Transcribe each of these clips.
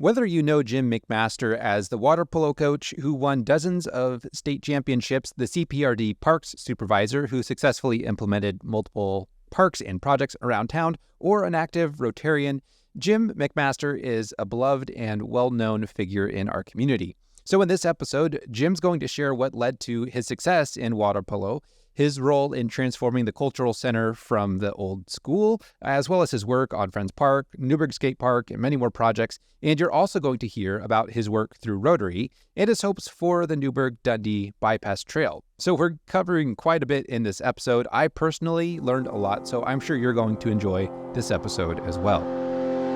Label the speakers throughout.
Speaker 1: Whether you know Jim McMaster as the water polo coach who won dozens of state championships, the CPRD parks supervisor who successfully implemented multiple parks and projects around town, or an active Rotarian, Jim McMaster is a beloved and well-known figure in our community. So in this episode, Jim's going to share what led to his success in water polo, his role in transforming the cultural center from the old school, as well as his work on Friends Park, Newberg Skate Park, and many more projects. And you're also going to hear about his work through Rotary and his hopes for the Newberg-Dundee Bypass Trail. So we're covering quite a bit in this episode. I personally learned a lot, so I'm sure you're going to enjoy this episode as well.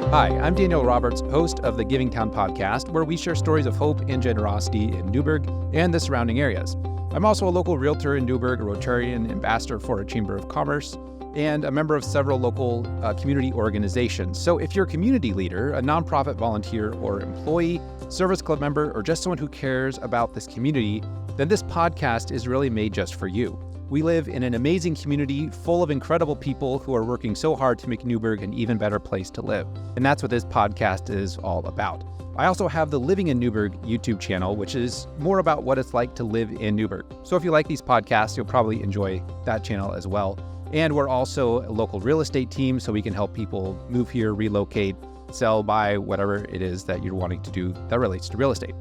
Speaker 1: Hi, I'm Daniel Roberts, host of the Giving Town podcast, where we share stories of hope and generosity in Newberg and the surrounding areas. I'm also a local realtor in Newberg, a Rotarian, ambassador for a Chamber of Commerce, and a member of several local community organizations. So if you're a community leader, a nonprofit volunteer or employee, service club member, or just someone who cares about this community, then this podcast is really made just for you. We live in an amazing community full of incredible people who are working so hard to make Newberg an even better place to live. And that's what this podcast is all about. I also have the Living in Newberg YouTube channel, which is more about what it's like to live in Newberg. So if you like these podcasts, you'll probably enjoy that channel as well. And we're also a local real estate team, so we can help people move here, relocate, sell, buy, whatever it is that you're wanting to do that relates to real estate.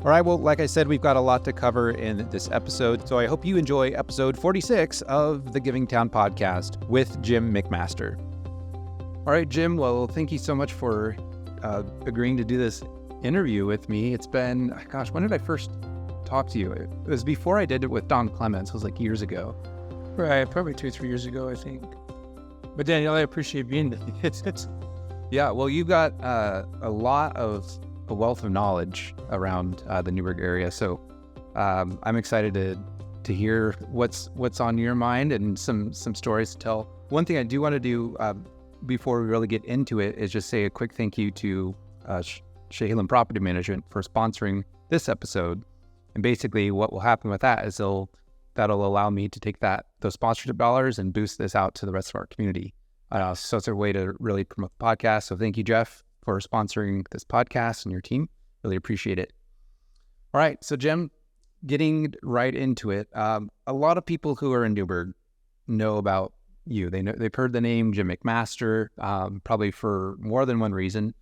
Speaker 1: All right, well, like I said, we've got a lot to cover in this episode, so I hope you enjoy episode 46 of the Giving Town podcast with Jim McMaster. All right, Jim, well, thank you so much for agreeing to do this interview with me. It's been, gosh, when did I first talk to you? It was before I did it with Don Clements. It was like years ago.
Speaker 2: Right, probably 2 or 3 years ago, I think. But Daniel, I appreciate being there.
Speaker 1: Yeah, well, you've got a lot of a wealth of knowledge around the Newberg area, so I'm excited to hear what's on your mind and some stories to tell. One thing I do want to do before we really get into it is just say a quick thank you to Shehelan Property Management for sponsoring this episode. And basically what will happen with that is that'll allow me to take those sponsorship dollars and boost this out to the rest of our community. So it's a way to really promote the podcast. So thank you, Jeff, for sponsoring this podcast and your team. Really appreciate it. All right. So Jim, getting right into it. A lot of people who are in Newberg know about you. They've heard the name Jim McMaster, probably for more than one reason.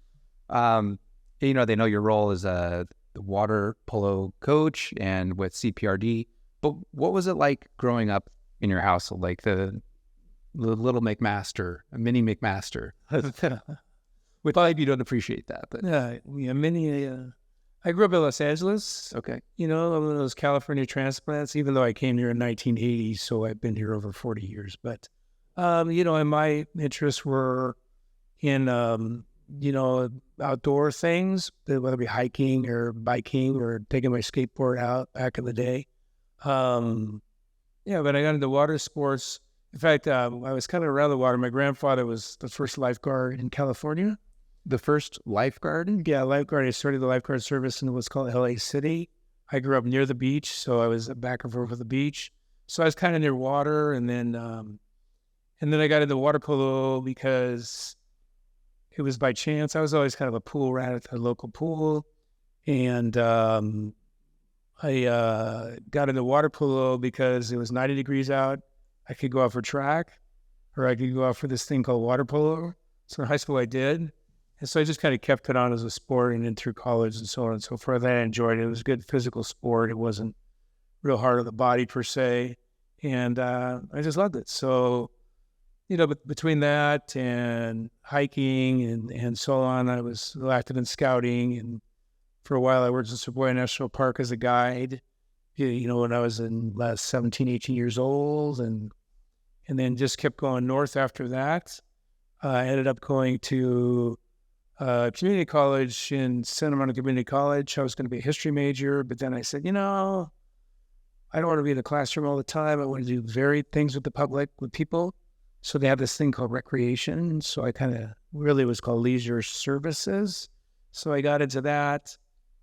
Speaker 1: They know your role as the water polo coach and with CPRD. But what was it like growing up in your household, like the little McMaster, a mini McMaster? Which probably you don't appreciate that, but
Speaker 2: I grew up in Los Angeles.
Speaker 1: Okay.
Speaker 2: I'm one of those California transplants, even though I came here in 1980, so I've been here over 40 years. But and my interests were in outdoor things, whether it be hiking or biking or taking my skateboard out back in the day. But I got into water sports. In fact, I was kind of around the water. My grandfather was the first lifeguard in California.
Speaker 1: The first lifeguard?
Speaker 2: Yeah, lifeguard. I started the lifeguard service in what's called LA City. I grew up near the beach, so I was back and forth with the beach. So I was kind of near water, and then I got into water polo because it was by chance. I was always kind of a pool rat at the local pool, and I got into water polo because it was 90 degrees out. I could go out for track, or I could go out for this thing called water polo. So in high school I did. And so I just kind of kept it on as a sport, and then through college and so on and so forth. I enjoyed it. It was a good physical sport. It wasn't real hard on the body per se. And I just loved it. So, between that and hiking and so on, I was active in scouting. And for a while I worked in Sequoia National Park as a guide, when I was in 17, 18 years old. And then just kept going north after that. I ended up going to community college in Santa Monica Community College. I was going to be a history major, but then I said, I don't want to be in the classroom all the time. I want to do varied things with the public, with people. So they have this thing called recreation. So I really was called leisure services. So I got into that.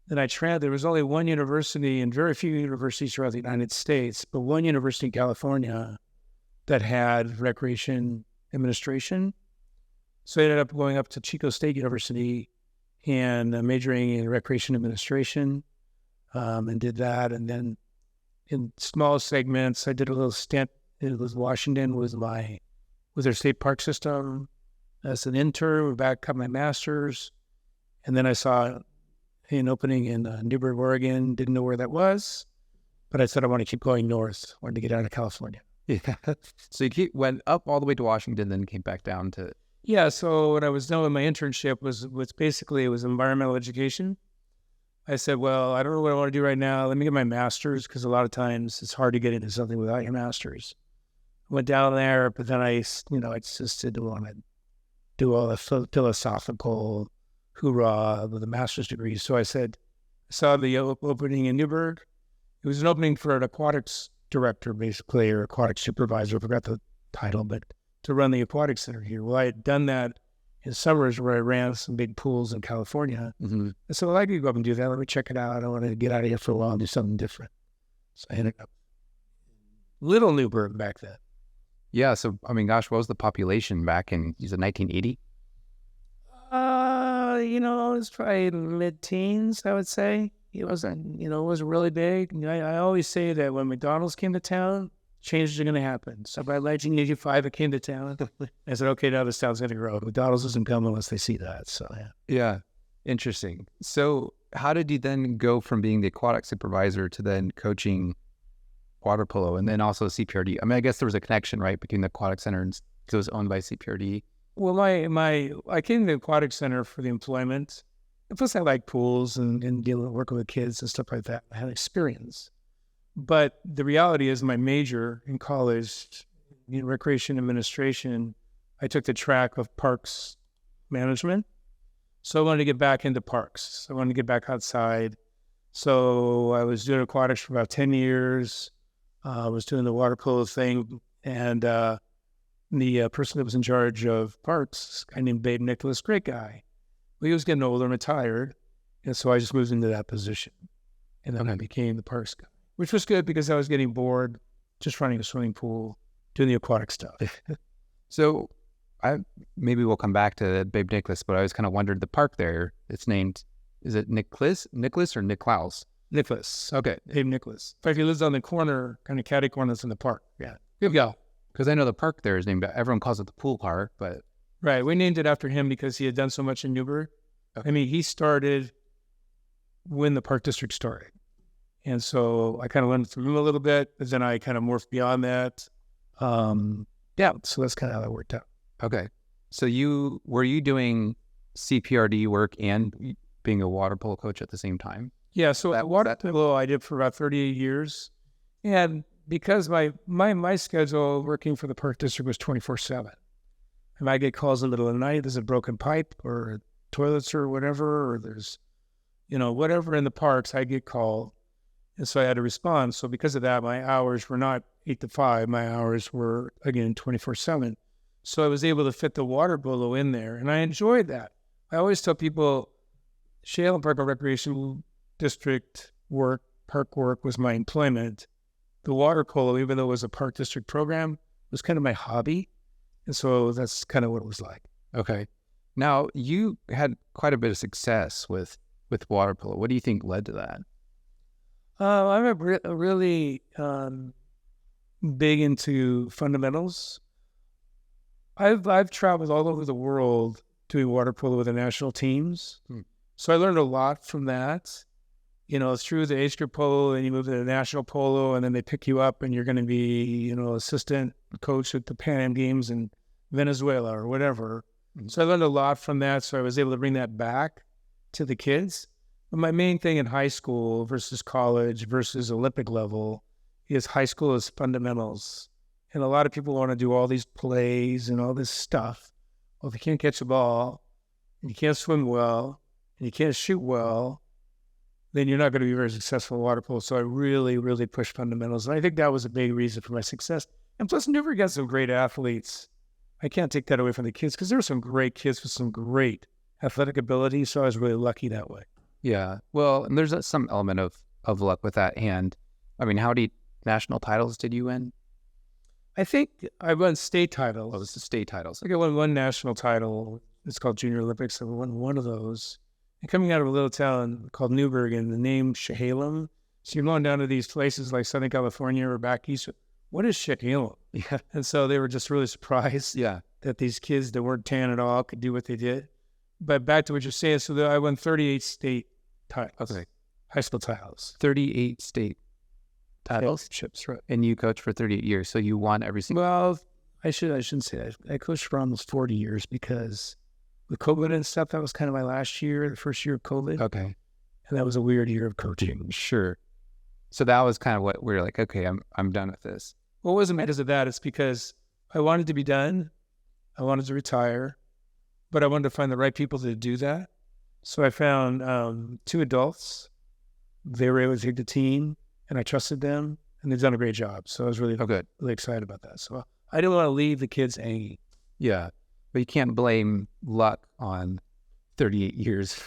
Speaker 2: Then there was only one university and very few universities throughout the United States, but one university in California that had recreation administration. So I ended up going up to Chico State University and majoring in recreation administration, and did that. And then in small segments, I did a little stint in Washington with their state park system as an intern. Got my master's, and then I saw an opening in Newberg, Oregon. Didn't know where that was, but I said I want to keep going north. Wanted to get out of California.
Speaker 1: Yeah. So you went up all the way to Washington, then came back down to...
Speaker 2: Yeah, so what I was doing, my internship was basically, it was environmental education. I said, well, I don't know what I want to do right now. Let me get my master's, because a lot of times it's hard to get into something without your master's. Went down there, but then I just didn't want to do all the philosophical hoorah with a master's degree. So I saw the opening in Newberg. It was an opening for an aquatics director, basically, or aquatic supervisor. I forgot the title, but to run the aquatic center here. Well, I had done that in summers where I ran some big pools in California.
Speaker 1: Mm-hmm.
Speaker 2: So well, I could go up and do that. Let me check it out. I wanted to get out of here for a while and do something different. So I ended up little Newberg back then.
Speaker 1: Yeah. So, I mean, gosh, what was the population back in, you said 1980?
Speaker 2: It was probably mid-teens, I would say. It wasn't, it wasn't really big. I always say that when McDonald's came to town, changes are going to happen. So by 1985, it came to town. I said, okay, now this town's going to grow. McDonald's doesn't come unless they see that. So, yeah.
Speaker 1: Yeah. Interesting. So how did you then go from being the aquatic supervisor to then coaching water polo and then also CPRD? I mean, I guess there was a connection, right, between the aquatic center and it was owned by CPRD.
Speaker 2: Well, I came to the aquatic center for the employment. Plus, I like pools and working with kids and stuff like that. I had experience. But the reality is my major in college, in recreation administration, I took the track of parks management. So I wanted to get back into parks. I wanted to get back outside. So I was doing aquatics for about 10 years. I was doing the water polo thing. And the person that was in charge of parks, a guy named Babe Nicholas, great guy. Well, he was getting older and retired. And so I just moved into that position. And then I became the parks guy, which was good because I was getting bored just running a swimming pool, doing the aquatic stuff.
Speaker 1: So maybe we'll come back to Babe Nicholas, but I always kind of wondered the park there. It's named, is it Nicholas or Nicklaus?
Speaker 2: Nicholas. Okay. Babe Nicholas. In fact, he lives on the corner, kind of catty corners in the park. Yeah. Good go.
Speaker 1: Because I know the park there is named, everyone calls it the pool park, but...
Speaker 2: Right. We named it after him because he had done so much in Newberg. Okay. I mean, he started when the park district started. And so I kind of learned from him a little bit, but then I kind of morphed beyond that. So that's kind of how that worked out.
Speaker 1: Okay. So were you doing CPRD work and being a water polo coach at the same time?
Speaker 2: Yeah. So at water polo, I did for about 38 years. And because my schedule working for the park district was 24/7. And I get calls in the middle of the night, there's a broken pipe or toilets or whatever, or there's, whatever in the parks, I get called. And so I had to respond. So because of that, my hours were not 8 to 5. My hours were, again, 24/7. So I was able to fit the water polo in there. And I enjoyed that. I always tell people, Shale and Park and Recreation District work, park work was my employment. The water polo, even though it was a park district program, was kind of my hobby. And so that's kind of what it was like.
Speaker 1: Okay. Now, you had quite a bit of success with water polo. What do you think led to that?
Speaker 2: I'm really big into fundamentals. I've traveled all over the world doing water polo with the national teams. So I learned a lot from that. Through the age group polo, and you move to the national polo, and then they pick you up, and you're going to be, assistant coach at the Pan Am Games in Venezuela or whatever. Mm-hmm. So I learned a lot from that. So I was able to bring that back to the kids. But my main thing in high school versus college versus Olympic level is high school is fundamentals. And a lot of people want to do all these plays and all this stuff. Well, if you can't catch a ball, and you can't swim well, and you can't shoot well, then you're not going to be very successful in water polo. So I really, really push fundamentals. And I think that was a big reason for my success. And plus, Newberg got some great athletes. I can't take that away from the kids because there were some great kids with some great athletic ability. So I was really lucky that way.
Speaker 1: Yeah. Well, and there's some element of luck with that. And I mean, how many national titles did you win?
Speaker 2: I think I won state titles.
Speaker 1: Oh, it was the state titles.
Speaker 2: I think I won one national title. It's called Junior Olympics. I won one of those. And coming out of a little town called Newberg, and the name Chehalem. So you're going down to these places like Southern California or back east. What is Chehalem?
Speaker 1: Yeah.
Speaker 2: And so they were just really surprised that these kids that weren't tan at all could do what they did. But back to what you're saying, so I won 38 state titles, high school titles.
Speaker 1: 38 state titles?
Speaker 2: Championships, right.
Speaker 1: And you coached for 38 years, so you won every single...
Speaker 2: Well, I shouldn't say that. I coached for almost 40 years because with COVID and stuff, that was kind of my last year, the first year of COVID.
Speaker 1: Okay.
Speaker 2: And that was a weird year of coaching.
Speaker 1: Sure. So that was kind of what we were like, okay, I'm done with this.
Speaker 2: Well, it wasn't because of that. It's because I wanted to be done. I wanted to retire, but I wanted to find the right people to do that. So I found 2 adults. They were able to take the team, and I trusted them, and they've done a great job. So I was really, really excited about that. So I didn't want to leave the kids hanging.
Speaker 1: Yeah, but you can't blame luck on 38 years.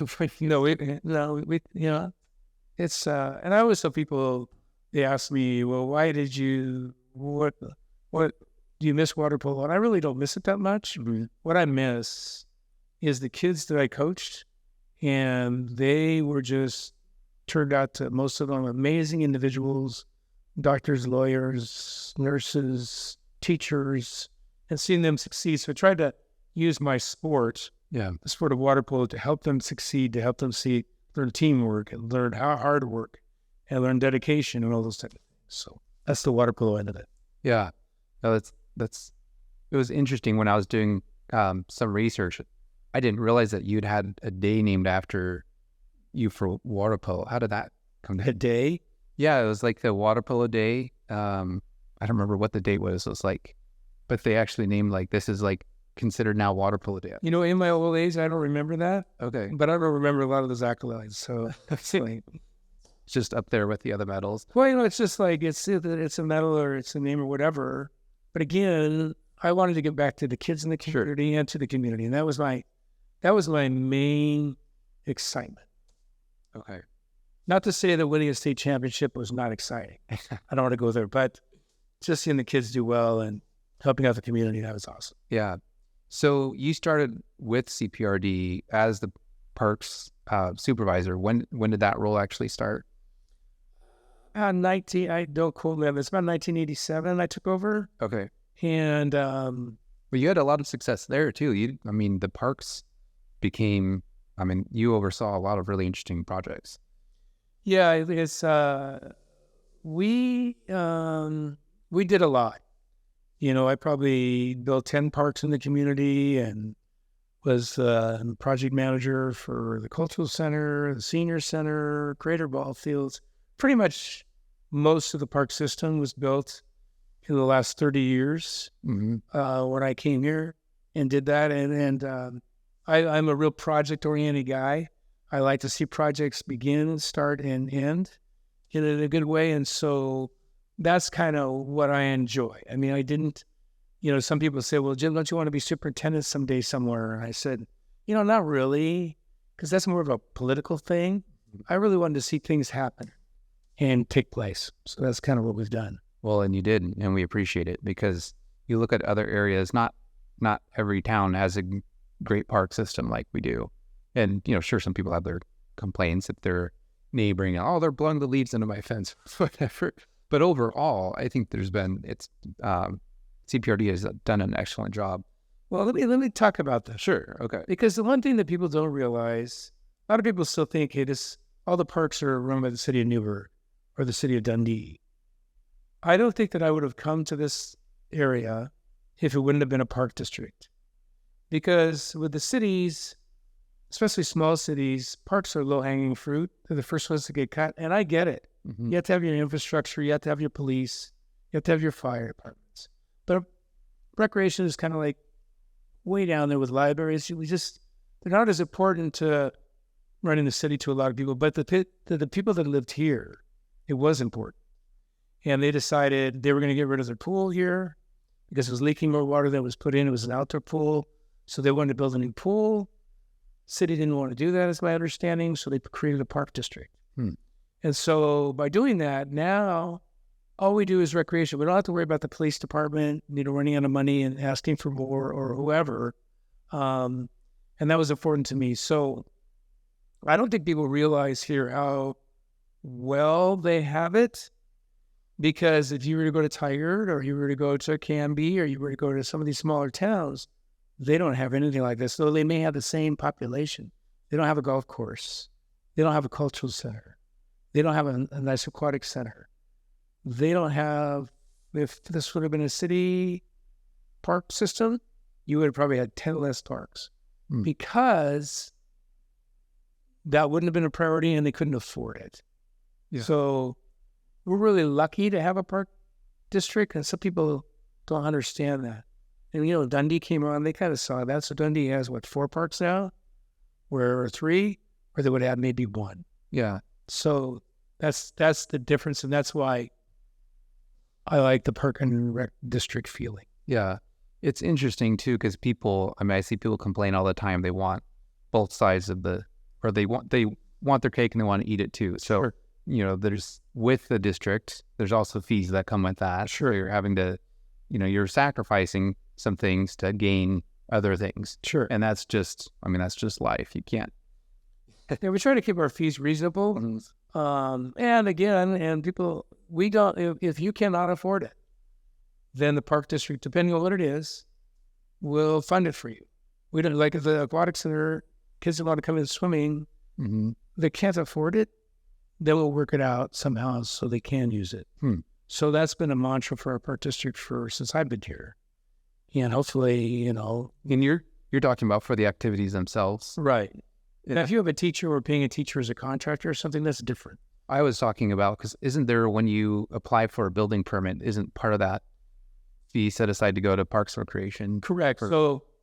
Speaker 2: It's and I always tell people, they ask me, well, why did you, what do you miss water polo? And I really don't miss it that much. Mm-hmm. What I miss is the kids that I coached, and they were just turned out to, most of them, amazing individuals, doctors, lawyers, nurses, teachers, and seeing them succeed. So I tried to use my sport, the sport of water polo, to help them succeed, to help them learn teamwork and learn how hard work and learn dedication and all those types of things. So that's the water polo end of it.
Speaker 1: Yeah. No, it was interesting when I was doing some research. I didn't realize that you'd had a day named after you for water polo. How did that come to?
Speaker 2: A day?
Speaker 1: Yeah, it was like the water polo day. I don't remember what the date was. It was like, but they actually named like, this is like considered now water polo day.
Speaker 2: You know, in my old age, I don't remember that.
Speaker 1: Okay.
Speaker 2: But I don't remember a lot of those accolades. So it's like,
Speaker 1: it's just up there with the other medals.
Speaker 2: Well, you know, it's just like, it's a medal or it's a name or whatever. But again, I wanted to get back to the kids in the community and to the community. And that was my main excitement.
Speaker 1: Okay.
Speaker 2: Not to say that winning a state championship was not exciting. I don't want to go there, but just seeing the kids do well and helping out the community, that was awesome.
Speaker 1: Yeah. So you started with CPRD as the parks supervisor. When did that role actually start?
Speaker 2: I don't quote me on this, about 1987 I took over.
Speaker 1: Okay.
Speaker 2: And
Speaker 1: but you had a lot of success there too. The parks became, you oversaw a lot of really interesting projects.
Speaker 2: Yeah, it's we did a lot. You know, I probably built 10 parks in the community and was project manager for the cultural center, the senior center, greater ball fields. Pretty much most of the park system was built in the last 30 years when I came here and did that. And I'm a real project-oriented guy. I like to see projects begin, start, and end in a good way. And so that's kind of what I enjoy. I didn't, some people say, well, Jim, don't you want to be superintendent someday somewhere? And I said, not really, because that's more of a political thing. I really wanted to see things happen and take place. So that's kind of what we've done.
Speaker 1: Well, and you did, and we appreciate it, because you look at other areas, not every town has a great park system like we do. And, sure, some people have their complaints if they're neighboring, they're blowing the leaves into my fence, whatever. But overall, I think CPRD has done an excellent job.
Speaker 2: Well, let me talk about that.
Speaker 1: Sure. Okay.
Speaker 2: Because the one thing that people don't realize, a lot of people still think, hey, all the parks are run by the city of Newberg or the city of Dundee. I don't think that I would have come to this area if it wouldn't have been a park district. Because with the cities, especially small cities, parks are low-hanging fruit. They're the first ones to get cut, and I get it. Mm-hmm. You have to have your infrastructure, you have to have your police, you have to have your fire departments. But recreation is kind of like way down there with libraries. They're not as important to running the city to a lot of people, but the people that lived here, it was important. And they decided they were going to get rid of their pool here because it was leaking more water than was put in. It was an outdoor pool. So they wanted to build a new pool. City didn't want to do that, is my understanding. So they created a park district. And so by doing that, now all we do is recreation. We don't have to worry about the police department, running out of money and asking for more or whoever. And that was important to me. So I don't think people realize here how well they have it, because if you were to go to Tigard, or you were to go to Canby, or you were to go to some of these smaller towns, they don't have anything like this. So they may have the same population. They don't have a golf course. They don't have a cultural center. They don't have a nice aquatic center. They don't have, if this would have been a city park system, you would have probably had 10 less parks, because that wouldn't have been a priority and they couldn't afford it. Yeah. So we're really lucky to have a park district, and some people don't understand that. And, Dundee came on, they kind of saw that. So Dundee has, 4 parks now? Or 3? Or they would have maybe 1.
Speaker 1: Yeah.
Speaker 2: So that's the difference, and that's why I like the park and rec district feeling.
Speaker 1: Yeah. It's interesting, too, because I see people complain all the time. They want both sides of they want their cake and they want to eat it, too. So, sure. There's, with the district, there's also fees that come with that.
Speaker 2: Sure.
Speaker 1: You're having to, you're sacrificing some things to gain other things.
Speaker 2: Sure.
Speaker 1: And that's just life. You can't.
Speaker 2: Yeah, we try to keep our fees reasonable. Mm-hmm. And again, people, we don't, if you cannot afford it, then the park district, depending on what it is, will fund it for you. We don't, like, if the aquatic center, kids that want to come in swimming, they can't afford it, then we'll work it out somehow so they can use it. So that's been a mantra for our park district since I've been here. And hopefully,
Speaker 1: And you're talking about for the activities themselves.
Speaker 2: Right. Now, if you have a teacher or paying a teacher as a contractor or something, that's different.
Speaker 1: I was talking about, because isn't there, when you apply for a building permit, isn't part of that fee set aside to go to Parks and Recreation?
Speaker 2: Correct.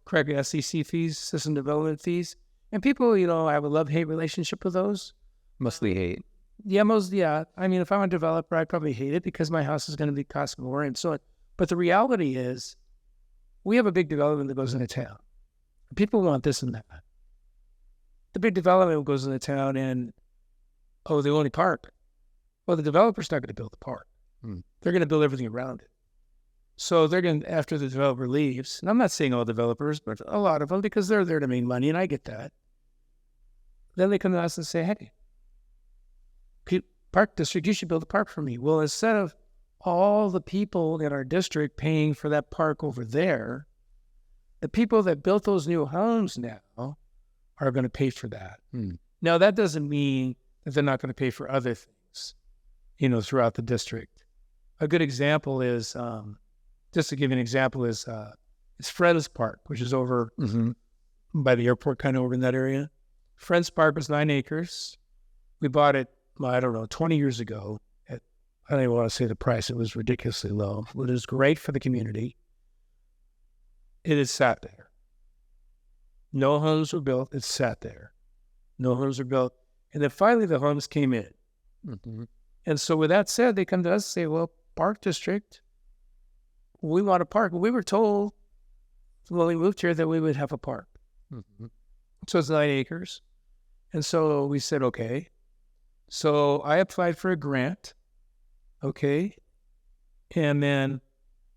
Speaker 2: Correct, SEC fees, system development fees. And people, I have a love-hate relationship with those.
Speaker 1: Mostly hate.
Speaker 2: Yeah, I mean, if I'm a developer, I'd probably hate it because my house is going to cost more and so on. But the reality is, we have a big development that goes into town. People want this and that. The big development goes into town and, the only park. Well, the developer's not going to build the park. They're going to build everything around it. So they're going to, after the developer leaves, and I'm not saying all developers, but a lot of them, because they're there to make money, and I get that. Then they come to us and say, hey, park district, you should build a park for me. Well, instead of all the people in our district paying for that park over there, the people that built those new homes now are going to pay for that. Now, that doesn't mean that they're not going to pay for other things, throughout the district. A good example is, just to give you an example, is Friends Park, which is over by the airport, kind of over in that area. Friends Park was 9 acres. We bought it, 20 years ago. I don't even want to say the price. It was ridiculously low. But it was great for the community. It has sat there. No homes were built. It sat there. No homes were built. And then finally the homes came in. And so with that said, they come to us and say, well, park district, we want a park. We were told when we moved here that we would have a park. So it's 9 acres. And so we said, okay. So I applied for a grant. Okay. And then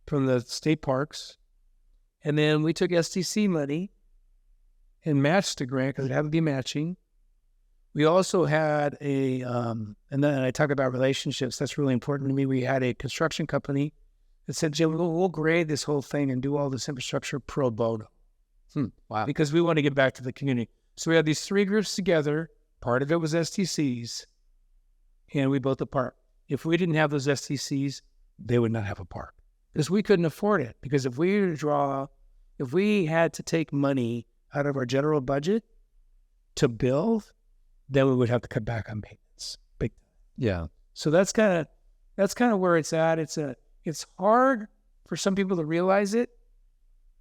Speaker 2: from the state parks. And then we took STC money and matched the grant because it had to be matching. We also had and then I talk about relationships. That's really important to me. We had a construction company that said, Jim, we'll grade this whole thing and do all this infrastructure pro bono.
Speaker 1: Wow.
Speaker 2: Because we want to get back to the community. So we had these 3 groups together. Part of it was STCs. And we built the park. If we didn't have those STCs, they would not have a park. Because we couldn't afford it. Because if we had to take money out of our general budget to build, then we would have to cut back on maintenance. Big time.
Speaker 1: Yeah.
Speaker 2: So that's kind of where it's at. It's hard for some people to realize it,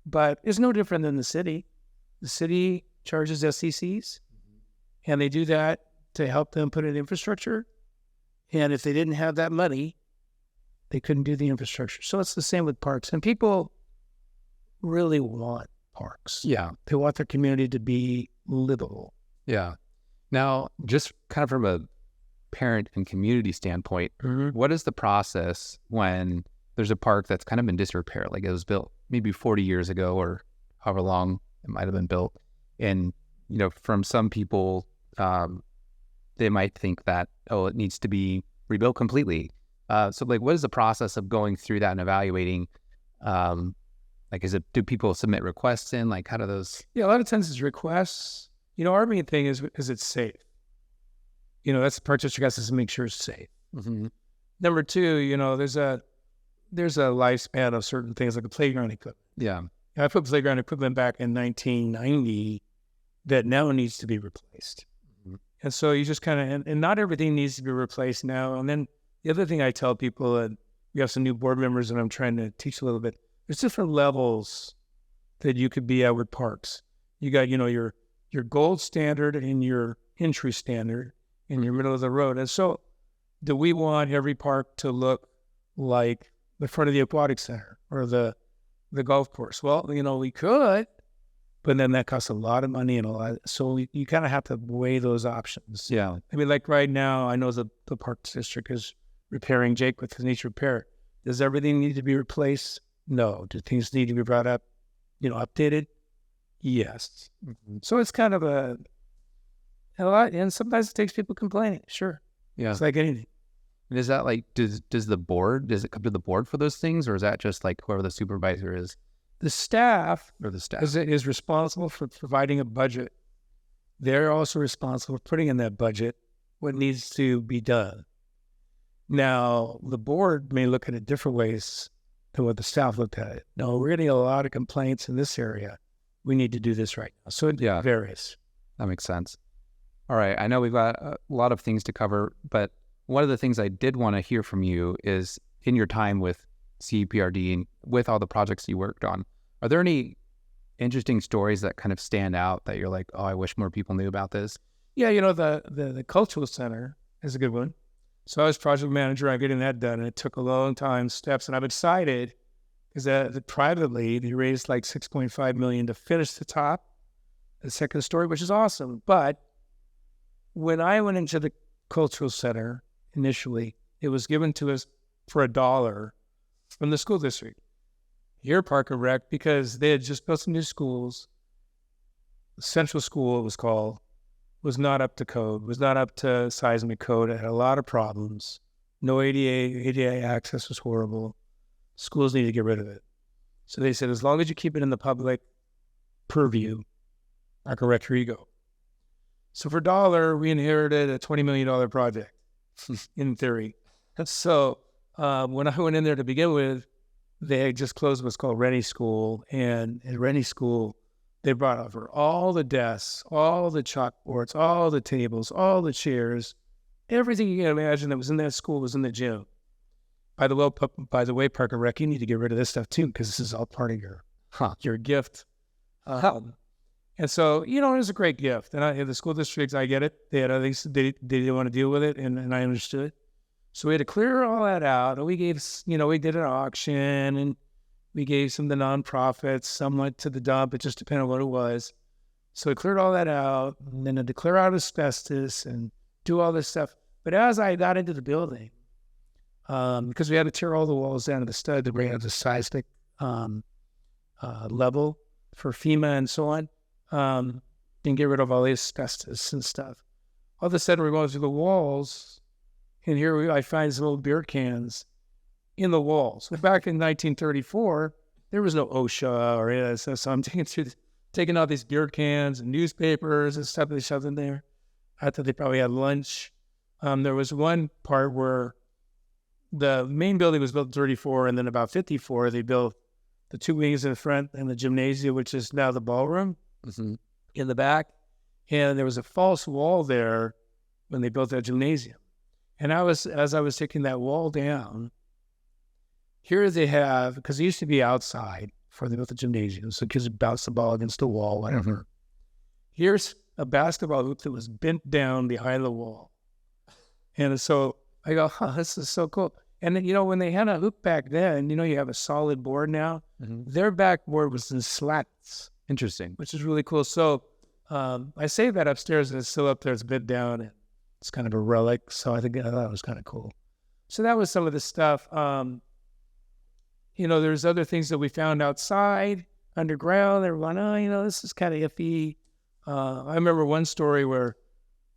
Speaker 2: but it's no different than the city. The city charges STCs, and they do that to help them put in infrastructure. And if they didn't have that money, they couldn't do the infrastructure. So it's the same with parks. And people really want parks.
Speaker 1: Yeah.
Speaker 2: They want their community to be livable.
Speaker 1: Yeah. Now, just kind of from a parent and community standpoint, what is the process when there's a park that's kind of in disrepair, like it was built maybe 40 years ago or however long it might have been built? And, from some people, they might think that, oh, it needs to be rebuilt completely. So like, what is the process of going through that and evaluating? Like, do people submit requests in? Like, how do those?
Speaker 2: Yeah, a lot of times it's requests. Our main thing is it's safe. That's the part that you guys has to make sure it's safe.
Speaker 1: Mm-hmm.
Speaker 2: Number two, there's a lifespan of certain things like a playground equipment.
Speaker 1: Yeah.
Speaker 2: I put playground equipment back in 1990 that now needs to be replaced. Mm-hmm. And so you just kind of, and not everything needs to be replaced now. And then the other thing I tell people, and we have some new board members and I'm trying to teach a little bit, there's different levels that you could be at with parks. You got, your gold standard and your entry standard in your middle of the road. And so do we want every park to look like the front of the aquatic center or the golf course? Well, we could, but then that costs a lot of money and a lot. So you kind of have to weigh those options.
Speaker 1: Yeah.
Speaker 2: I mean, like right now, I know the Parks District is repairing Jake with his nature repair. Does everything need to be replaced? No. Do things need to be brought up, updated? Yes. Mm-hmm. So it's kind of a lot, and sometimes it takes people complaining. Sure.
Speaker 1: Yeah.
Speaker 2: It's like anything.
Speaker 1: And is that like, does it come to the board for those things, or is that just like whoever the supervisor is?
Speaker 2: The staff
Speaker 1: is
Speaker 2: responsible for providing a budget. They're also responsible for putting in that budget what needs to be done. Now, the board may look at it different ways than what the staff looked at it. No, we're getting a lot of complaints in this area. We need to do this right now. So it varies.
Speaker 1: That makes sense. All right. I know we've got a lot of things to cover, but one of the things I did want to hear from you is in your time with CPRD and with all the projects you worked on, are there any interesting stories that kind of stand out that you're like, oh, I wish more people knew about this?
Speaker 2: Yeah, the cultural center is a good one. So I was project manager on getting that done, and it took a long time, steps, and I'm excited because privately they raised like $6.5 million to finish the top, the second story, which is awesome. But when I went into the cultural center initially, it was given to us for $1 from the school district. Here, Park and Rec, because they had just built some new schools. The Central School, it was called, was not up to code, was not up to seismic code. It had a lot of problems. No ADA access was horrible. Schools need to get rid of it. So they said, as long as you keep it in the public purview, Park and Rec, here you go. So for $1, we inherited a $20 million project, in theory. So when I went in there to begin with, they had just closed what's called Rennie School. And at Rennie School, they brought over all the desks, all the chalkboards, all the tables, all the chairs, everything you can imagine that was in that school was in the gym. By the way, Park and Rec, you need to get rid of this stuff too, because this is all part of your gift. And so, it was a great gift. And the school districts, I get it. They had other things they didn't want to deal with it, and I understood. So we had to clear all that out. And we gave, we did an auction, and we gave some of the nonprofits, some went to the dump. It just depended on what it was. So we cleared all that out, and then had to clear out asbestos and do all this stuff. But as I got into the building, because we had to tear all the walls down to the stud to bring up the seismic level for FEMA and so on, and get rid of all the asbestos and stuff. All of a sudden, we're going through the walls, and here I find some old beer cans in the walls. Back in 1934, there was no OSHA or any of that stuff, so I'm taking out these beer cans and newspapers and stuff they shoved in there. I thought they probably had lunch. There was one part where the main building was built in 34, and then about 54, they built the two wings in the front and the gymnasium, which is now the ballroom, in the back. And there was a false wall there when they built that gymnasium. And as I was taking that wall down, here they have, because it used to be outside before they built the gymnasium, so kids would bounce the ball against the wall, whatever. Here's a basketball hoop that was bent down behind the wall. And so I go, this is so cool. And then, when they had a hoop back then, you have a solid board now. Their backboard was in slats.
Speaker 1: Interesting.
Speaker 2: Which is really cool. So I saved that upstairs, and it's still up there. It's bent down, and it's kind of a relic. So I thought it was kind of cool. So that was some of the stuff. There's other things that we found outside, underground. They were going, this is kind of iffy. I remember one story where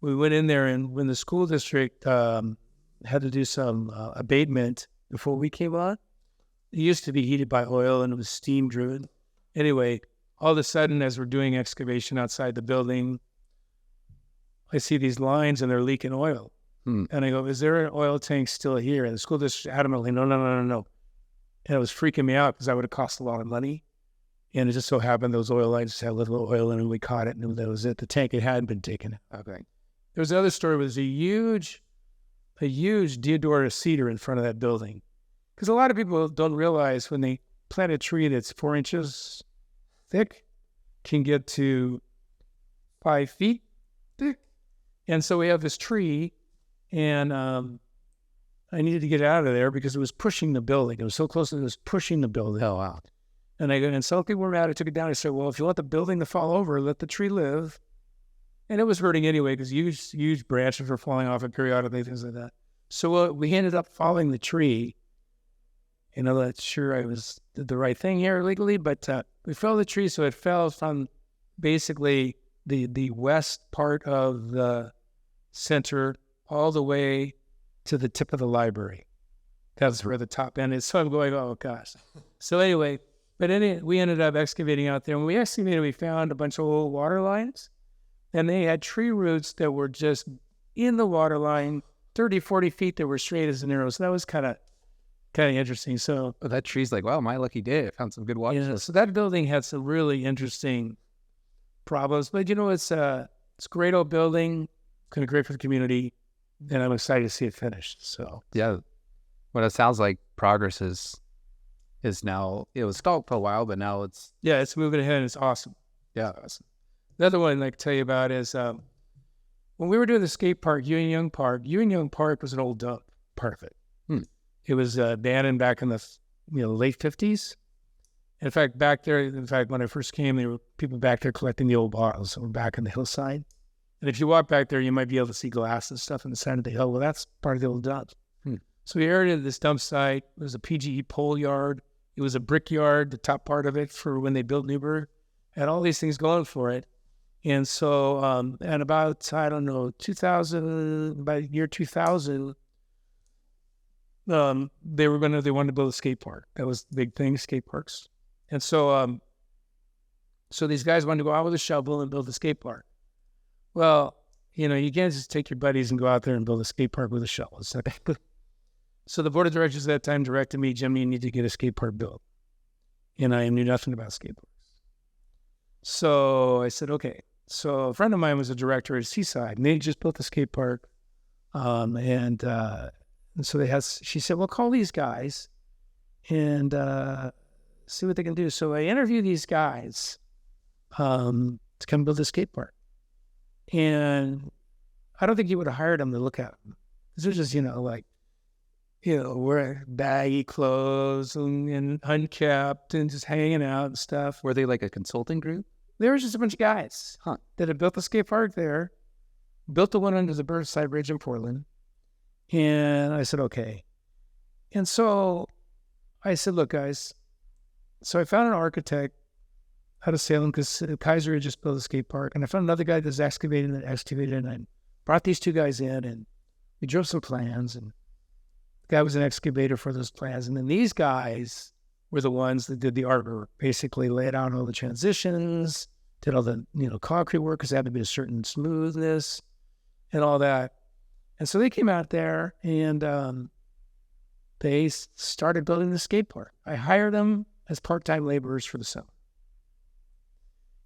Speaker 2: we went in there, and when the school district had to do some abatement before we came on, it used to be heated by oil and it was steam driven. Anyway, all of a sudden, as we're doing excavation outside the building, I see these lines and they're leaking oil. And I go, is there an oil tank still here? And the school district adamantly, no. And it was freaking me out because that would have cost a lot of money. And it just so happened those oil lines just had a little oil in it, and we caught it, and that was it. The tank, it hadn't been taken out. Okay. There was another story where there's a huge deodorant cedar in front of that building. Because a lot of people don't realize when they plant a tree that's 4 inches thick, can get to 5 feet thick. And so we have this tree, and I needed to get out of there because it was pushing the building. It was so close that it was pushing the building. Oh, wow. And some people were mad. I took it down. I said, well, if you want the building to fall over, let the tree live. And it was hurting anyway because huge branches were falling off it periodically, things like that. So we ended up following the tree. I'm not sure I did the right thing here legally, but we fell the tree, so it fell from basically the west part of the center all the way to the tip of the library. That's where the top end is. So I'm going, oh, gosh. So anyway, we ended up excavating out there. When we excavated, we found a bunch of old water lines, and they had tree roots that were just in the water line, 30, 40 feet that were straight as an arrow. So that was kind of interesting. So
Speaker 1: that tree's like, wow, my lucky day. I found some good water.
Speaker 2: Yeah, so that building had some really interesting problems. But, it's a great old building, kind of great for the community, and I'm excited to see it finished. So
Speaker 1: yeah, what it sounds like progress is now, it was stalled for a while, but now it's
Speaker 2: moving ahead, and it's awesome.
Speaker 1: Yeah.
Speaker 2: It's awesome. Another one I'd like to tell you about is when we were doing the skate park, Ewing Young Park was an old dump, part of it. It was abandoned back in the late 50s. In fact, back there, when I first came, there were people back there collecting the old bottles that were back on the hillside. And if you walk back there, you might be able to see glass and stuff on the side of the hill. Well, that's part of the old dump. So we inherited this dump site. It was a PGE pole yard. It was a brick yard, the top part of it, for when they built Newberg. Had all these things going for it. And so, at about, 2000, by year 2000, they wanted to build a skate park. That was the big thing, skate parks. And so, so these guys wanted to go out with a shovel and build a skate park. Well, you can't just take your buddies and go out there and build a skate park with a shovel. So the board of directors at that time directed me, Jim, you need to get a skate park built. And I knew nothing about skate parks. So I said, okay. So a friend of mine was a director at Seaside, and they just built a skate park. And so she said, well, call these guys and see what they can do. So I interviewed these guys to come build a skate park. And I don't think you would have hired them to look at them. This was just, wearing baggy clothes and unkept and just hanging out and stuff.
Speaker 1: Were they like a consulting group?
Speaker 2: There was just a bunch of guys that had built the skate park there, built the one under the Burnside Bridge in Portland. And I said, okay. And so I said, look, guys. So I found an architect out of Salem because Kaiser had just built a skate park. And I found another guy that's excavated, and I brought these two guys in, and we drove some plans, and the guy was an excavator for those plans. And then these guys were the ones that did the artwork, basically laid out all the transitions, did all the, concrete work because it had to be a certain smoothness and all that. And so they came out there and they started building the skate park. I hired them as part-time laborers for the summer.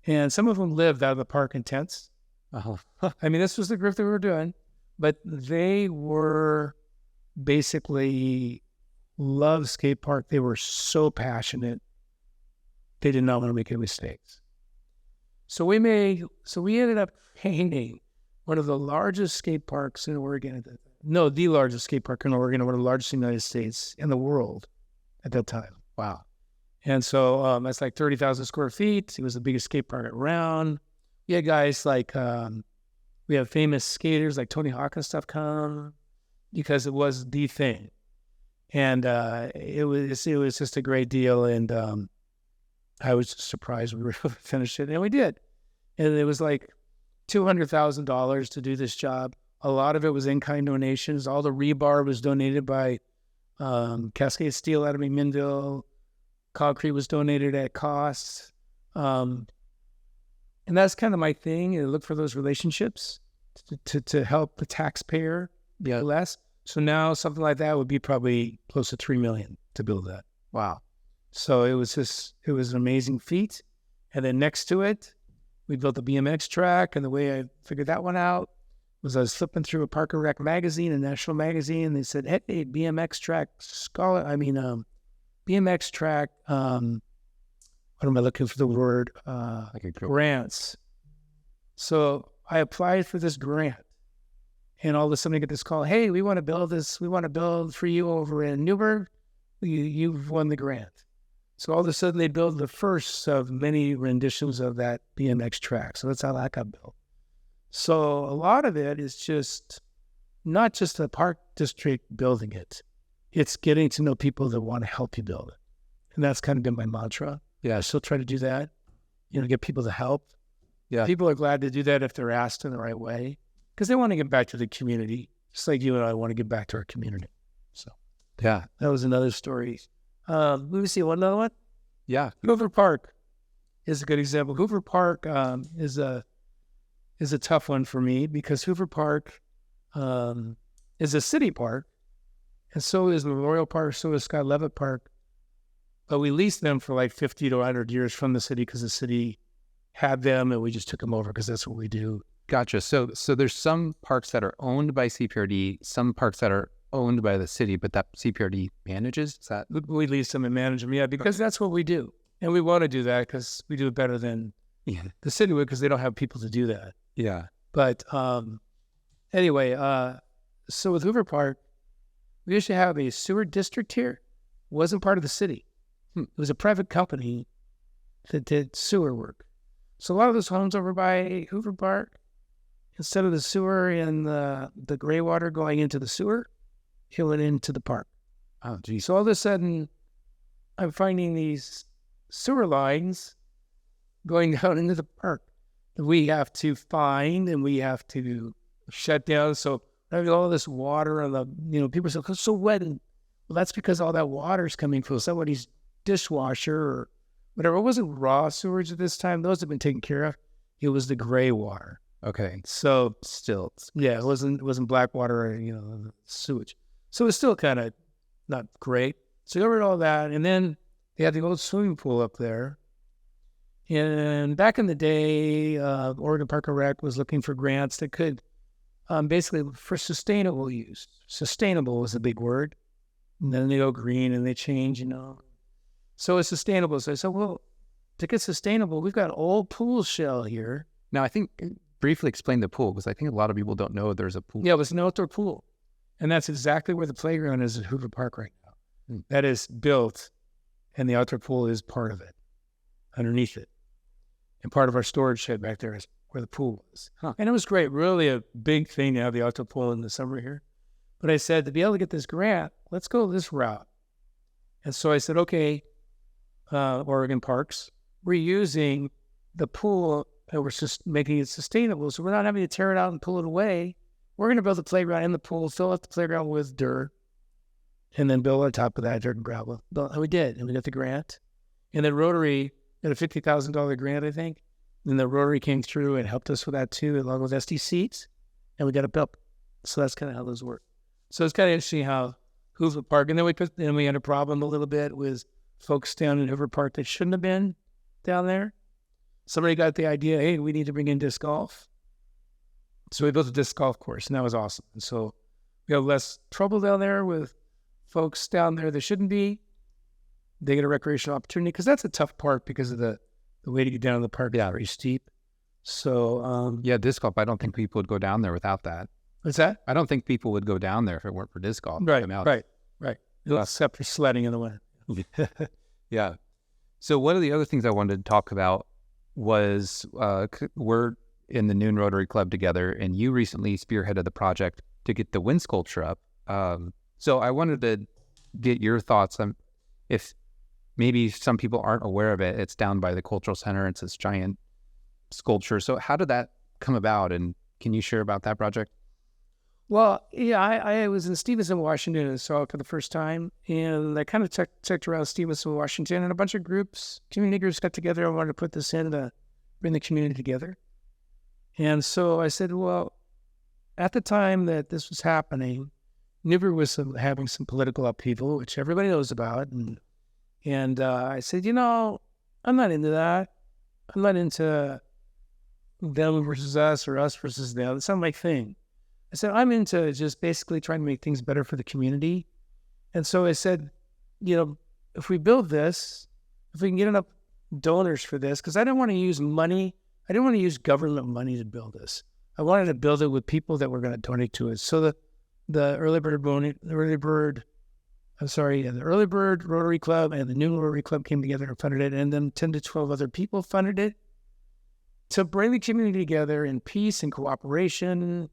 Speaker 2: And some of them lived out of the park in tents. I mean, this was the group that we were doing, but they were basically loved skate park. They were so passionate. They did not want to make any mistakes. So we ended up painting one of the largest skate parks in Oregon. The largest skate park in Oregon, one of the largest in the United States and the world at that time.
Speaker 1: Wow.
Speaker 2: And so that's like 30,000 square feet. It was the biggest skate park around. We had guys like, we have famous skaters like Tony Hawk and stuff come because it was the thing. And it was just a great deal. And I was surprised we were able to finish it. And we did. And it was like $200,000 to do this job. A lot of it was in-kind donations. All the rebar was donated by Cascade Steel out of McMinnville. Concrete was donated at cost. And that's kind of my thing. I look for those relationships to help the taxpayer less. So now something like that would be probably close to $3 million to build that.
Speaker 1: Wow.
Speaker 2: So it was an amazing feat. And then next to it, we built the BMX track. And the way I figured that one out was I was flipping through a Park and Rec magazine, a national magazine. And they said, hey, BMX track BMX track, what am I looking for the word? Grants. So I applied for this grant. And all of a sudden I get this call, hey, we want to build this. We want to build for you over in Newberg. You've won the grant. So all of a sudden they build the first of many renditions of that BMX track. So that's how that got built. So a lot of it is just not just the park district building it. It's getting to know people that want to help you build it. And that's kind of been my mantra. Yeah, I still try to do that, get people to help. Yeah. People are glad to do that if they're asked in the right way because they want to get back to the community, just like you and I want to get back to our community. So, yeah, that was another story. Let me see one other one. Yeah. Hoover Park is a good example. Hoover Park is a tough one for me because Hoover Park is a city park, and so is Memorial Park, so is Scott Levitt Park. But we leased them for like 50 to 100 years from the city because the city had them, and we just took them over because that's what we do.
Speaker 1: Gotcha. So there's some parks that are owned by CPRD, some parks that are owned by the city, but that CPRD manages? Is that?
Speaker 2: We lease them and manage them, yeah, because that's what we do. And we want to do that because we do it better than the city would because they don't have people to do that.
Speaker 1: Yeah.
Speaker 2: But anyway, so with Hoover Park, we used to have a sewer district here. It wasn't part of the city. It was a private company that did sewer work. So a lot of those homes over by Hoover Park, instead of the sewer and the gray water going into the sewer, it went into the park.
Speaker 1: Oh, geez.
Speaker 2: So all of a sudden, I'm finding these sewer lines going down into the park that we have to find and we have to shut down. So I have all this water and people say, it's so wet. And well, that's because all that water is coming from somebody's dishwasher or whatever. It wasn't raw sewage at this time. Those have been taken care of. It was the gray water.
Speaker 1: Okay.
Speaker 2: So
Speaker 1: still,
Speaker 2: yeah, it wasn't black water or, sewage. So it's still kind of not great. So we got rid of all that. And then they had the old swimming pool up there. And back in the day, Oregon Park and Rec was looking for grants that could basically for sustainable use. Sustainable was a big word. And then they go green and they change, So it's sustainable. So I said, well, to get sustainable, we've got old pool shell here.
Speaker 1: Now, I think briefly explain the pool because I think a lot of people don't know there's a pool.
Speaker 2: Yeah, it was an outdoor pool. And that's exactly where the playground is at Hoover Park right now. That is built, and the outdoor pool is part of it, underneath it. And part of our storage shed back there is where the pool was. Huh. And it was great, really a big thing to have the outdoor pool in the summer here. But I said, to be able to get this grant, let's go this route. And so I said, okay, Oregon Parks, we're using the pool and we're just making it sustainable. So we're not having to tear it out and pull it away. We're going to build a playground in the pool, fill up the playground with dirt, and then build on top of that dirt and gravel. And we did, and we got the grant. And then Rotary got a $50,000 grant, I think. And the Rotary came through and helped us with that too, along with SD seats, and we got it built. So that's kind of how those work. So it's kind of interesting how Hoover Park, and then we had a problem a little bit with folks down in Hoover Park that shouldn't have been down there. Somebody got the idea, hey, we need to bring in disc golf. So we built a disc golf course, and that was awesome. And so we have less trouble down there with folks down there that shouldn't be. They get a recreational opportunity because that's a tough part because of the way to get down to the park is very steep. So
Speaker 1: disc golf. I don't think people would go down there without that.
Speaker 2: What's that?
Speaker 1: I don't think people would go down there if it weren't for disc golf.
Speaker 2: Right. Except for sledding in the winter.
Speaker 1: Yeah. So one of the other things I wanted to talk about was we're in the Noon Rotary Club together, and you recently spearheaded the project to get the wind sculpture up. So I wanted to get your thoughts on if maybe some people aren't aware of it. It's down by the Cultural Center. It's this giant sculpture. So how did that come about, and can you share about that project?
Speaker 2: Well, yeah, I was in Stevenson, Washington, and saw it for the first time. And I kind of checked around Stevenson, Washington, and a bunch of community groups got together. I wanted to put this in to bring the community together. And so I said, well, at the time that this was happening, Newberg was having some political upheaval, which everybody knows about. And I said, I'm not into that. I'm not into them versus us or us versus them. It's not my thing. I said, I'm into just basically trying to make things better for the community. And so I said, if we build this, if we can get enough donors for this, because I didn't want to use money. I didn't want to use government money to build this. I wanted to build it with people that were going to donate to it. So the Early Bird Rotary Club and the New Rotary Club came together and funded it. And then 10 to 12 other people funded it to bring the community together in peace and cooperation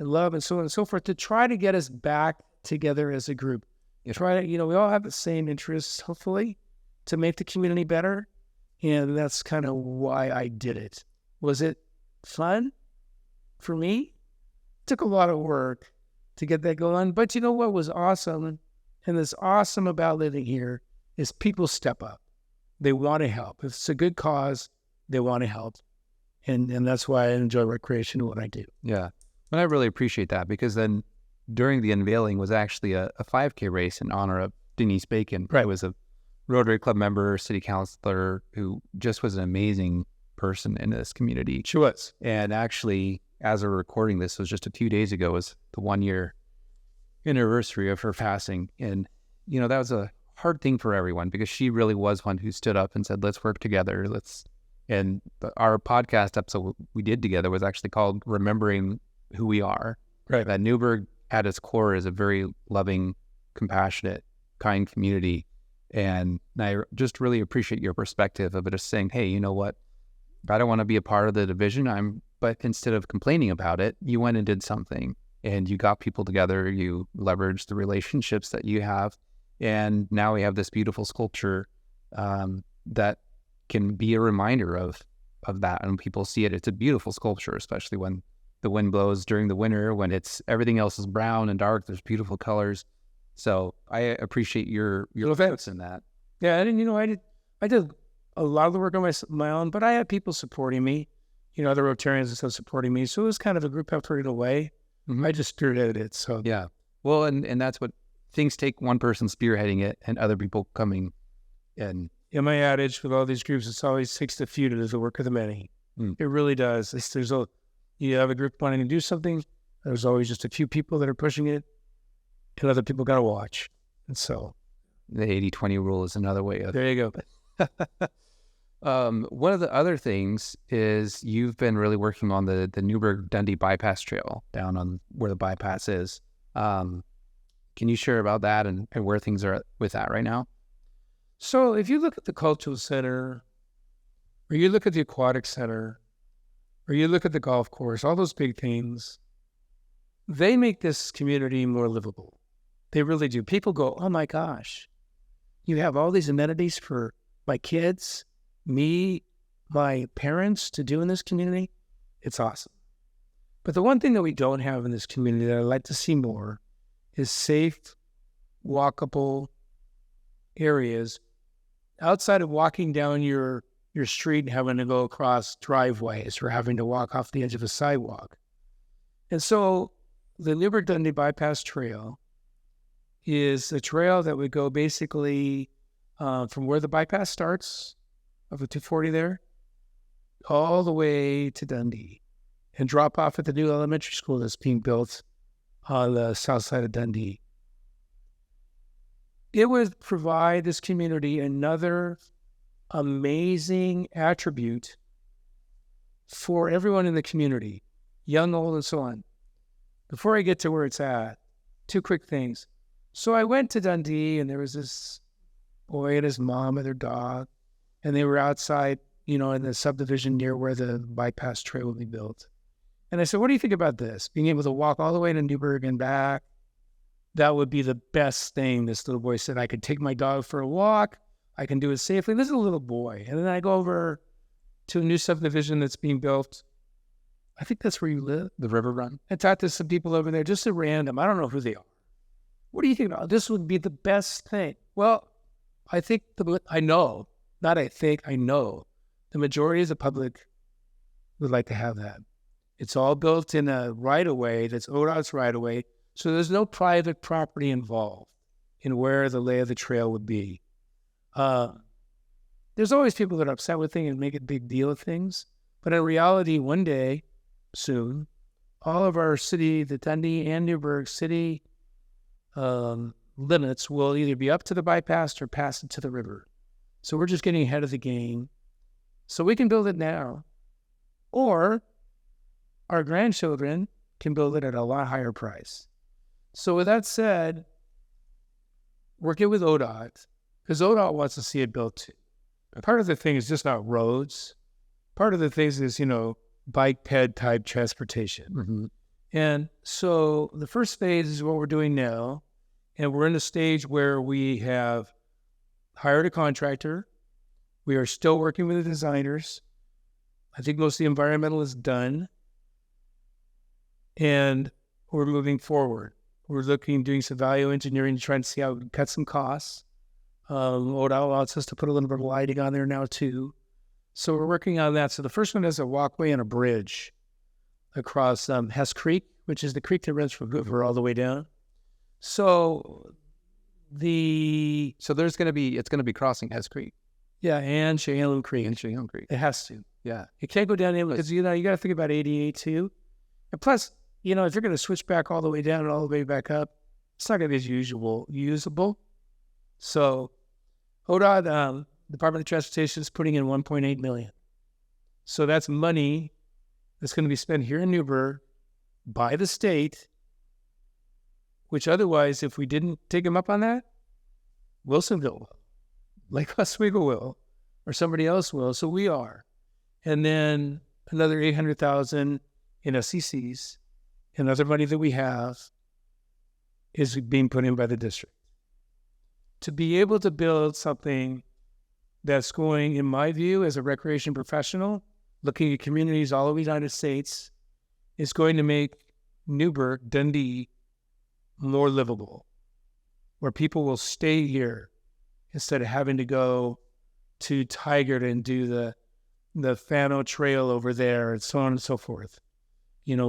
Speaker 2: and love and so on and so forth, to try to get us back together as a group. Try to, we all have the same interests, hopefully, to make the community better. And that's kind of why I did it. Was it fun for me? It took a lot of work to get that going. But you know what was awesome? And that's awesome about living here is people step up. They want to help. If it's a good cause, they want to help. And that's why I enjoy recreation and what I do.
Speaker 1: Yeah. And I really appreciate that, because then during the unveiling was actually a 5K race in honor of Denise Bacon.
Speaker 2: Right.
Speaker 1: It was a Rotary Club member, city councilor, who just was an amazing person in this community.
Speaker 2: She was.
Speaker 1: And actually, as we're recording this, was just a few days ago, was the 1-year anniversary of her passing. And, that was a hard thing for everyone, because she really was one who stood up and said, let's work together. And our podcast episode we did together was actually called Remembering Who We Are.
Speaker 2: Right.
Speaker 1: That Newberg at its core is a very loving, compassionate, kind community. And I just really appreciate your perspective of it, just saying, hey, you know what? I don't want to be a part of the division. But instead of complaining about it, you went and did something, and you got people together. You leveraged the relationships that you have. And now we have this beautiful sculpture that can be a reminder of that. And people see it. It's a beautiful sculpture, especially when the wind blows during the winter, when everything else is brown and dark. There's beautiful colors. So I appreciate your thoughts in that.
Speaker 2: Yeah, I did a lot of the work on my own, but I had people supporting me, other Rotarians and stuff supporting me. So it was kind of a group effort in a way. Mm-hmm. I just spearheaded it. So
Speaker 1: yeah, well, and that's what things take, one person spearheading it and other people coming in.
Speaker 2: Yeah, my adage with all these groups, it's always takes the few to do the work of the many. It really does. You have a group wanting to do something, there's always just a few people that are pushing it, and other people got to watch. And so
Speaker 1: the 80-20 rule is another way of...
Speaker 2: There you
Speaker 1: go. One of the other things is you've been really working on the Newberg-Dundee Bypass trail down on where the bypass is. Can you share about that and where things are with that right now?
Speaker 2: So if you look at the cultural center, or you look at the aquatic center, or you look at the golf course, all those big things, they make this community more livable. They really do. People go, oh my gosh, you have all these amenities for my kids, me, my parents to do in this community. It's awesome. But the one thing that we don't have in this community that I'd like to see more is safe, walkable areas outside of walking down your street and having to go across driveways or having to walk off the edge of a sidewalk. And so the Newberg-Dundee Bypass Trail is a trail that would go basically from where the bypass starts, of the 240 there, all the way to Dundee and drop off at the new elementary school that's being built on the south side of Dundee. It would provide this community another amazing attribute for everyone in the community, young, old, and so on. Before I get to where it's at, two quick things. So I went to Dundee, and there was this boy and his mom and their dog, and they were outside, in the subdivision near where the bypass trail will be built. And I said, what do you think about this? Being able to walk all the way to Newberg and back, that would be the best thing. This little boy said, I could take my dog for a walk. I can do it safely. This is a little boy. And then I go over to a new subdivision that's being built I think that's where you live.
Speaker 1: The river run?
Speaker 2: I talked to some people over there, just at random. I don't know who they are. What do you think about this? Would be the best thing. Well, I think I know the majority of the public would like to have that. It's all built in a right-of-way that's ODOT's right-of-way, so there's no private property involved in where the lay of the trail would be. There's always people that are upset with things and make a big deal of things, but in reality, one day, soon, all of our city, the Dundee and Newberg city limits will either be up to the bypass or pass it to the river. So we're just getting ahead of the game. So we can build it now, or our grandchildren can build it at a lot higher price. So with that said, working with ODOT, because ODOT wants to see it built too. Part of the thing is just not roads. Part of the things is, bike ped type transportation.
Speaker 1: Mm-hmm.
Speaker 2: And so the first phase is what we're doing now. And we're in a stage where we have hired a contractor. We are still working with the designers. I think most of the environmental is done. And we're moving forward. We're doing some value engineering to try and see how we can cut some costs. ODOT allows us to put a little bit of lighting on there now too. So we're working on that. So the first one is a walkway and a bridge across Hess Creek, which is the creek that runs from Hoover all the way down. So it's going to be crossing Hess Creek.
Speaker 1: Yeah, and Chehalem Creek.
Speaker 2: It has to.
Speaker 1: Yeah.
Speaker 2: It can't go down because, you got to think about 88 too. And plus, if you're going to switch back all the way down and all the way back up, it's not going to be as usable. So ODOT, Department of Transportation, is putting in $1.8 million. So that's money that's going to be spent here in Newberg by the state, which otherwise, if we didn't take them up on that, Wilsonville will, Lake Oswego will, or somebody else will. So we are. And then another $800,000 in SCCs, and other money that we have is being put in by the district. To be able to build something that's going, in my view, as a recreation professional, looking at communities all over the United States, is going to make Newberg-Dundee more livable, where people will stay here instead of having to go to Tigard and do the Fano Trail over there and so on and so forth.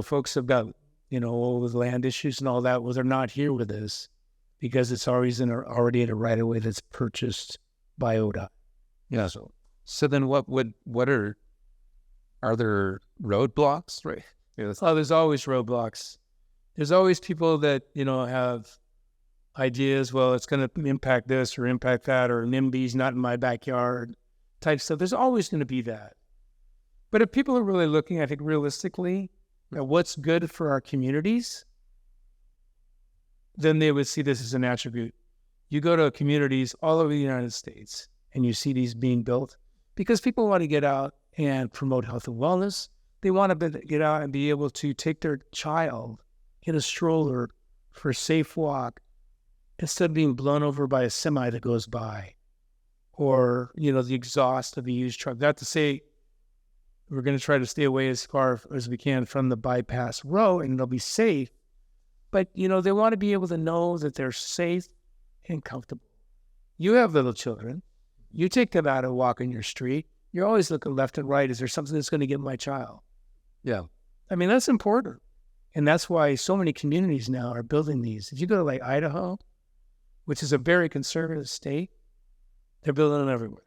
Speaker 2: Folks have got, all with land issues and all that. Well, they're not here with us because it's always already in a right-of-way that's purchased by ODOT.
Speaker 1: Yeah. So then are there roadblocks? Right.
Speaker 2: Yeah, there's always roadblocks. There's always people that, have ideas. Well, it's going to impact this or impact that, or NIMBY's not in my backyard type stuff. There's always going to be that. But if people are really looking, I think, realistically at what's good for our communities, then they would see this as an attribute. You go to communities all over the United States and you see these being built because people want to get out and promote health and wellness. They want to get out and be able to take their child in a stroller for a safe walk instead of being blown over by a semi that goes by, or, the exhaust of a used truck. Not to say we're going to try to stay away as far as we can from the bypass road and they'll be safe. But, they want to be able to know that they're safe and comfortable. You have little children. You take them out and walk in your street. You're always looking left and right. Is there something that's going to get my child?
Speaker 1: Yeah.
Speaker 2: That's important. And that's why so many communities now are building these. If you go to like Idaho, which is a very conservative state, they're building them everywhere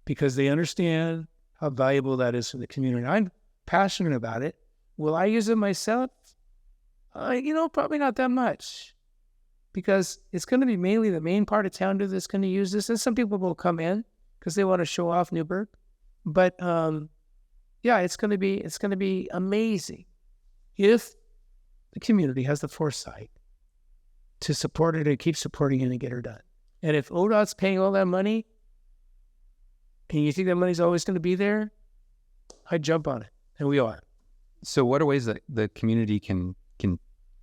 Speaker 2: because they understand how valuable that is for the community. I'm passionate about it. Will I use it myself? Probably not that much because it's going to be mainly the main part of town that's going to use this. And some people will come in because they want to show off Newberg. But it's going to be amazing if the community has the foresight to support it and keep supporting it and get her done. And if ODOT's paying all that money and you think that money's always going to be there, I'd jump on it. And we are.
Speaker 1: So what are ways that the community can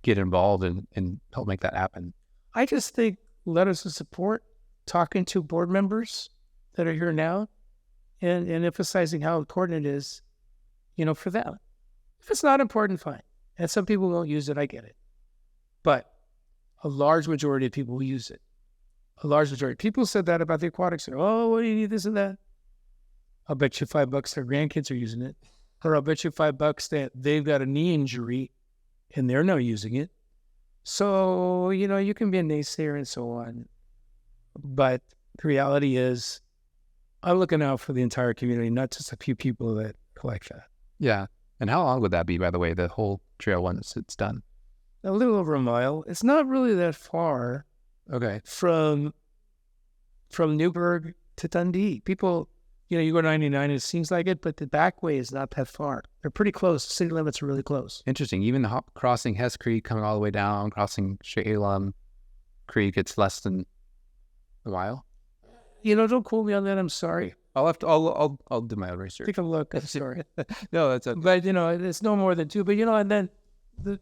Speaker 1: get involved and help make that happen?
Speaker 2: I just think letters of support, talking to board members that are here now and emphasizing how important it is, for them. If it's not important, fine. And some people won't use it, I get it. But a large majority of people will use it. A large majority. People said that about the aquatic center. Oh, what do you need this and that? I'll bet you $5 their grandkids are using it. Or I'll bet you $5 that they've got a knee injury and they're not using it. So, you can be a naysayer and so on. But the reality is, I'm looking out for the entire community, not just a few people that collect that.
Speaker 1: Yeah. And how long would that be, by the way, the whole trail once it's done?
Speaker 2: A little over a mile. It's not really that far.
Speaker 1: Okay.
Speaker 2: From Newberg to Dundee. People, you go 99, it seems like it, but the back way is not that far. They're pretty close. The city limits are really close.
Speaker 1: Interesting. Even crossing Hess Creek, coming all the way down, crossing Chehalem Creek, it's less than a mile.
Speaker 2: Don't quote me on that. I'm sorry.
Speaker 1: I'll do my own research.
Speaker 2: Take a look. I'm sorry.
Speaker 1: No, that's okay.
Speaker 2: But, it's no more than 2. But, and then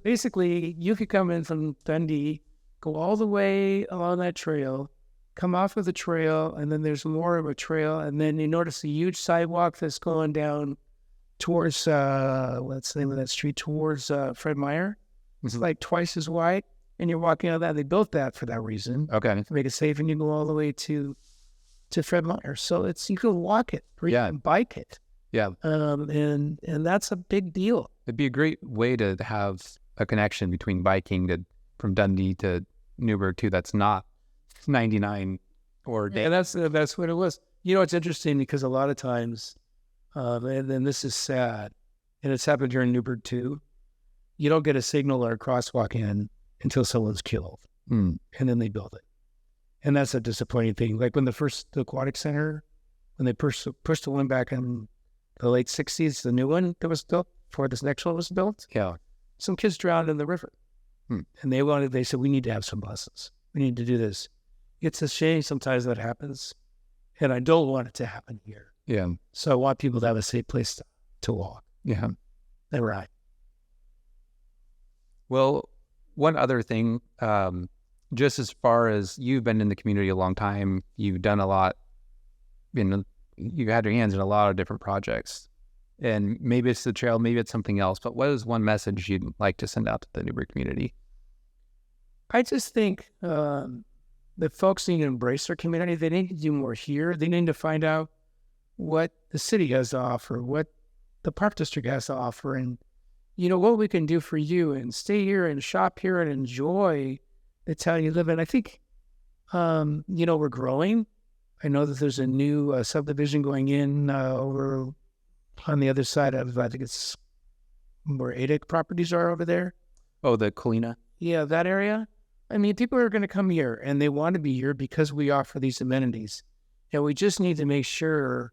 Speaker 2: basically you could come in from Dundee, go all the way along that trail, come off of the trail, and then there's more of a trail, and then you notice a huge sidewalk that's going down towards, what's the name of that street, towards Fred Meyer. It's like twice as wide, and you're walking out of that. They built that for that reason.
Speaker 1: Okay.
Speaker 2: To make it safe, and you go all the way to Fred Meyer. So you can walk it, or you can bike it.
Speaker 1: Yeah.
Speaker 2: And that's a big deal.
Speaker 1: It'd be a great way to have a connection between biking from Dundee to Newberg too. That's not 99 or day.
Speaker 2: And that's what it was. It's interesting because a lot of times, and this is sad, and it's happened during Newberg too, you don't get a signal or a crosswalk in until someone's killed. And then they build it. And that's a disappointing thing. Like when the aquatic center, when they pushed the one back in the late 60s, the new one that was built before this next one was built.
Speaker 1: Yeah.
Speaker 2: Some kids drowned in the river. And they said, we need to have some buses. We need to do this. It's a shame sometimes that happens. And I don't want it to happen here.
Speaker 1: Yeah.
Speaker 2: So I want people to have a safe place to walk.
Speaker 1: Yeah.
Speaker 2: And ride.
Speaker 1: Well, one other thing, just as far as you've been in the community a long time, you've done a lot, you've had your hands in a lot of different projects. And maybe it's the trail, maybe it's something else, but what is one message you'd like to send out to the Newberg community?
Speaker 2: I just think that folks need to embrace their community. They need to do more here. They need to find out what the city has to offer, what the park district has to offer, and, what we can do for you, and stay here and shop here and enjoy the town you live in. I think, we're growing. I know that there's a new subdivision going in over on the other side of, I think it's where ADIC properties are over there.
Speaker 1: Oh, the Colina?
Speaker 2: Yeah, that area. I mean, people are going to come here, and they want to be here because we offer these amenities. And we just need to make sure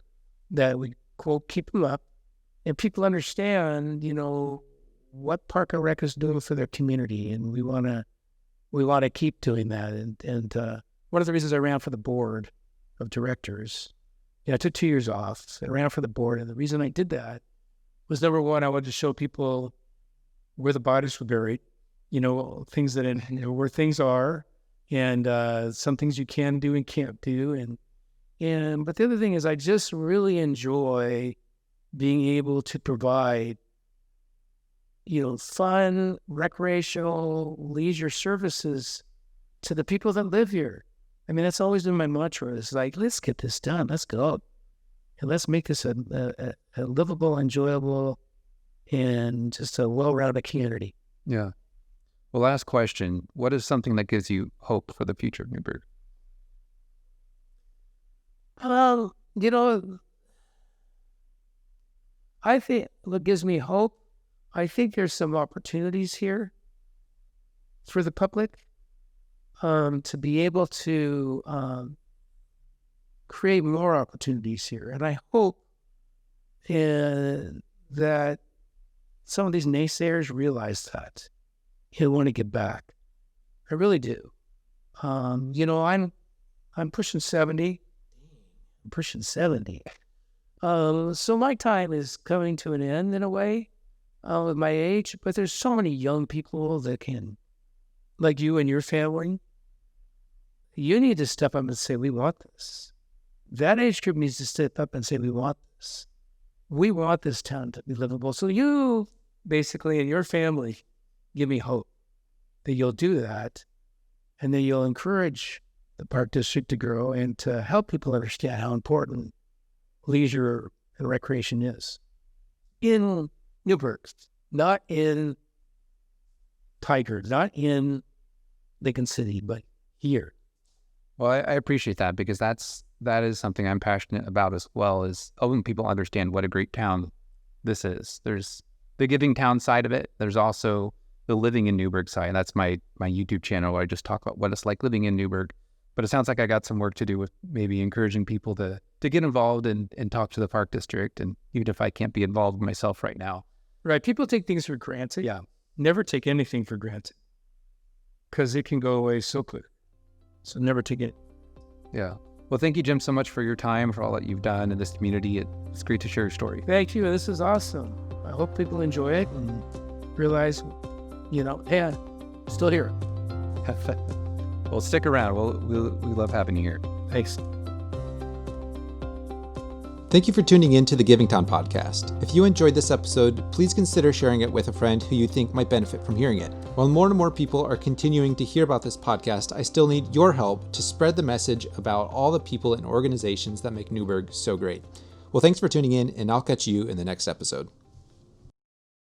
Speaker 2: that we, quote, keep them up, and people understand, what Park and Rec is doing for their community, and we want to keep doing that. And one of the reasons I ran for the board of directors, I took 2 years off. I ran for the board, and the reason I did that was, number one, I wanted to show people where the bodies were buried, things where things are, and some things you can do and can't do. But the other thing is, I just really enjoy being able to provide, fun, recreational, leisure services to the people that live here. I mean, that's always been my mantra. It's like, let's get this done. Let's go. And let's make this a livable, enjoyable, and just a well-rounded community.
Speaker 1: Yeah. Well, last question. What is something that gives you hope for the future of Newberg?
Speaker 2: I think what gives me hope, I think there's some opportunities here for the public to be able to create more opportunities here. And I hope that some of these naysayers realize that and want to get back. I really do. I'm pushing 70. I'm pushing 70. So my time is coming to an end in a way with my age, but there's so many young people that can, like you and your family, you need to step up and say, we want this. That age group needs to step up and say, we want this. We want this town to be livable. So you basically in your family give me hope that you'll do that, and that you'll encourage the park district to grow and to help people understand how important leisure and recreation is in Newberg, not in Tigard, not in Lincoln City, but here.
Speaker 1: Well, I appreciate that, because that is something I'm passionate about as well, is helping people understand what a great town this is. There's the giving town side of it. There's also the living in Newberg side. That's my YouTube channel where I just talk about what it's like living in Newberg. But it sounds like I got some work to do with maybe encouraging people to get involved and talk to the park district. And even if I can't be involved myself right now.
Speaker 2: Right. People take things for granted.
Speaker 1: Yeah.
Speaker 2: Never take anything for granted, because it can go away so quick. So never take it.
Speaker 1: Yeah. Well, thank you, Jim, so much for your time, for all that you've done in this community. It's great to share your story.
Speaker 2: Thank you. This is awesome. I hope people enjoy it and realize, hey, I'm still here.
Speaker 1: Well, stick around. We love having you here.
Speaker 2: Thanks.
Speaker 1: Thank you for tuning in to the Giving Town podcast. If you enjoyed this episode, please consider sharing it with a friend who you think might benefit from hearing it. While more and more people are continuing to hear about this podcast, I still need your help to spread the message about all the people and organizations that make Newberg so great. Well, thanks for tuning in, and I'll catch you in the next episode.